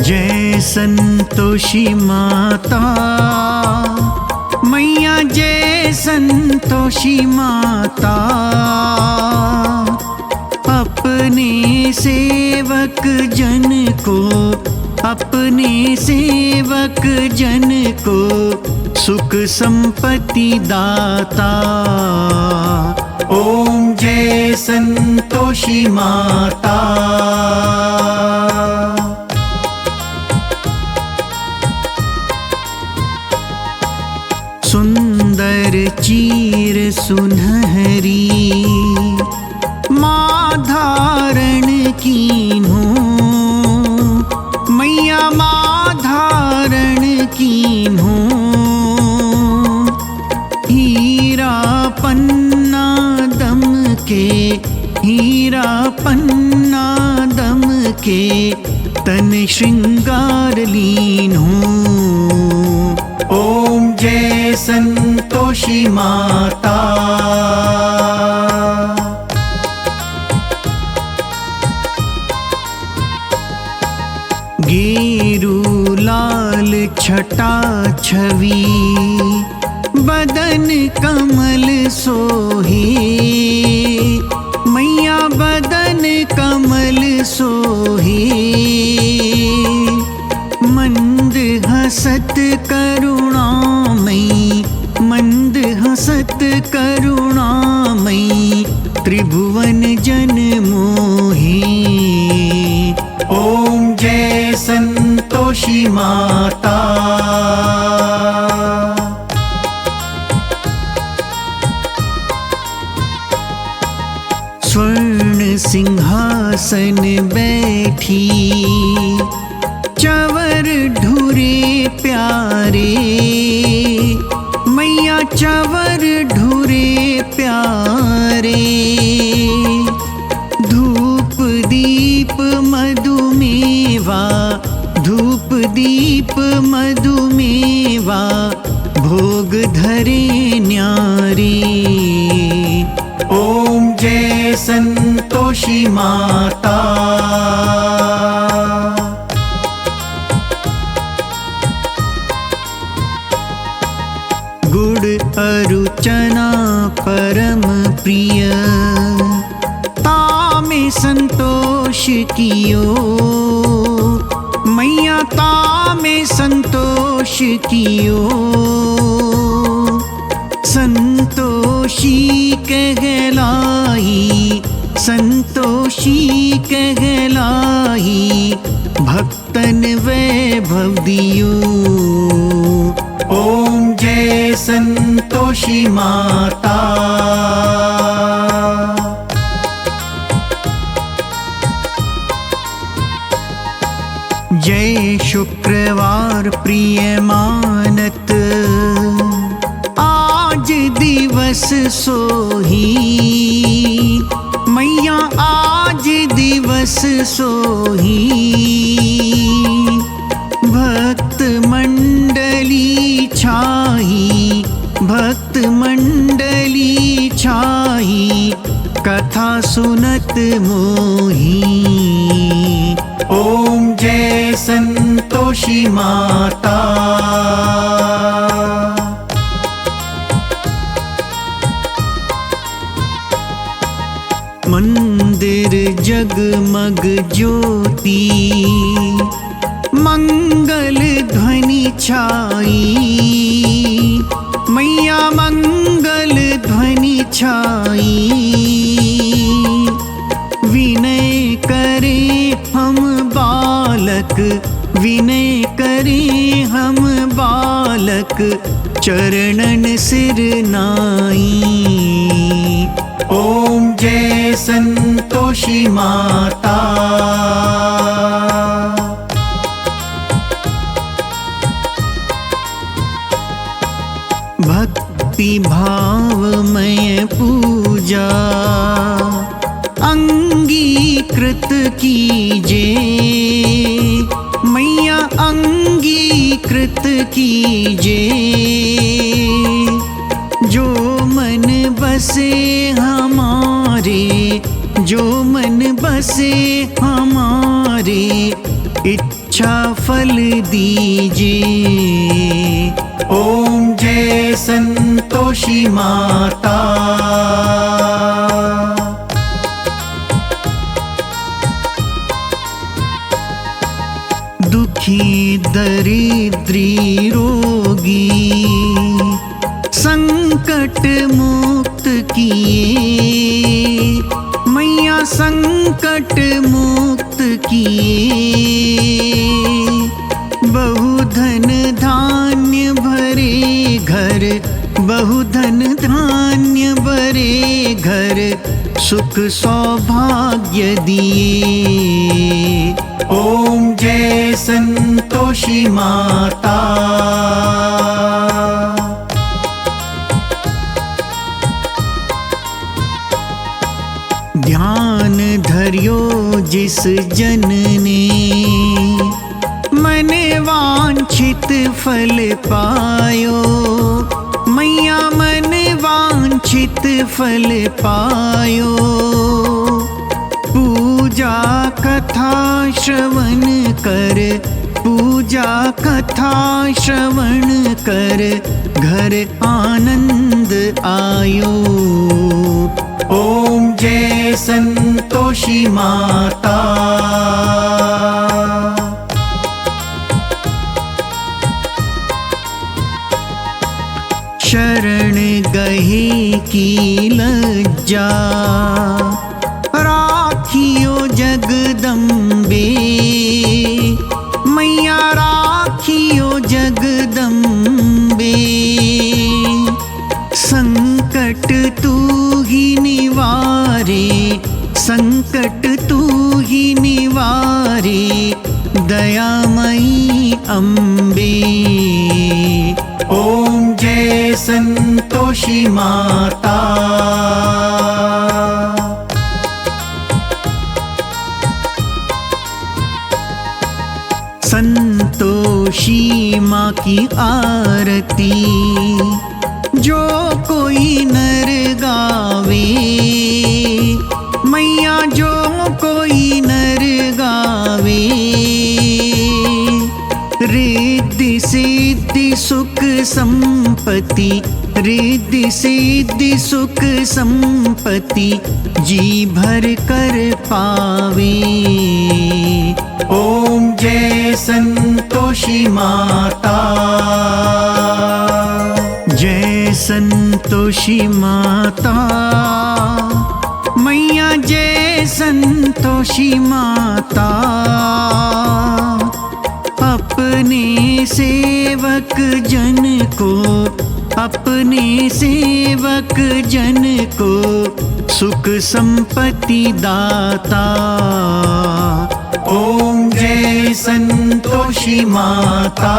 जय संतोषी माता मैया, जय संतोषी माता। अपने सेवक जन को, अपने सेवक जन को सुख संपत्ति दाता। ओम जय संतोषी माता। सुंदर चीर सुनहरी माँ धारण कीन्हो, मैया माँ धारण कीन्हो। हीरा पन्ना दम के, हीरा पन्ना दम के तन श्रृंगार लीन्हो। ओम जय संतोषी माता। गेरू लाल छटा छवि बदन कमल सोहे, मैया बदन कमल सोहे। मंद हसत करुणामयी, मंद हसत करुणामयी त्रिभुवन जन मोहे। ओम जय संतोषी माता। स्वर्ण सिंहासन बैठी चवर ढूरे प्यारे, मैया चवर ढूरे प्यारे। धूप दीप मधुमेवा, धूप दीप मधुमेवा भोग धरे न्यारे। ओम जय संतोषी माता। गुड़ अरुचना परम प्रिय तामे संतोष कियो, मैया तामे संतोष कियो। संतोषी कहलाई, संतोषी कहलाई भक्तन वैभव दियो। ओम जय संतोषी माता। जय शुक्रवार प्रिय मानत आज दिवस सोही, मैया आज दिवस सोही। भक्त मंडली छाई, भक्त मंडली छाई कथा सुनत मोही। ओम जय संतोषी माता। मंदिर जगमग ज्योति मंगल ध्वनि छाई, मैया मंगल ध्वनि छाई। विनय करे हम बालक, विनय करे हम बालक चरणन सिर नाई। ओम जय संतोषी माता। भक्ति भावमय पूजा अंगीकृत कीजे, मैया अंगीकृत कीजे। जो मन बसे हमारे, जो मन बसे हमारे इच्छा फल दीजिए। ओम जय संतोषी माता। दुखी दरिद्री रोगी संकट मुक्त किए, मैया संकट मुक्त किए। बहुधन धान्य भरे घर, बहुधन धान्य भरे घर, सुख सौभाग्य दिए। ओम जय संतोषी माता। ध्यान धरियो जिस जन ने, मन वांछित फल पायो। मैया मन वांछित फल पायो। पूजा कथा श्रवण कर, पूजा कथा श्रवण कर, घर आनंद आयो। ओम जय संतोषी माता। शरण गहे की लज्जा, राखियो जगदम्बे। मैया राखियो जगदम्बे। संकट तू ही निवारे, संकट तू ही निवारे, दयामयी अम्बे। ओम जय संतोषी माता। संतोषी माँ की आरती जो कोई नर गावे। मैया जो कोई नर गावे, रिद्धि सिद्धि सुख संपत्ति, रिद्धि सिद्धि सुख संपत्ति, जी भर कर पावे। ओम जय संतोषी माता। जय संतोषी माता। मैया जय संतोषी माता। अपने सेवक जन को, अपने सेवक जन को सुख संपत्ति दाता। ओम जय संतोषी माता।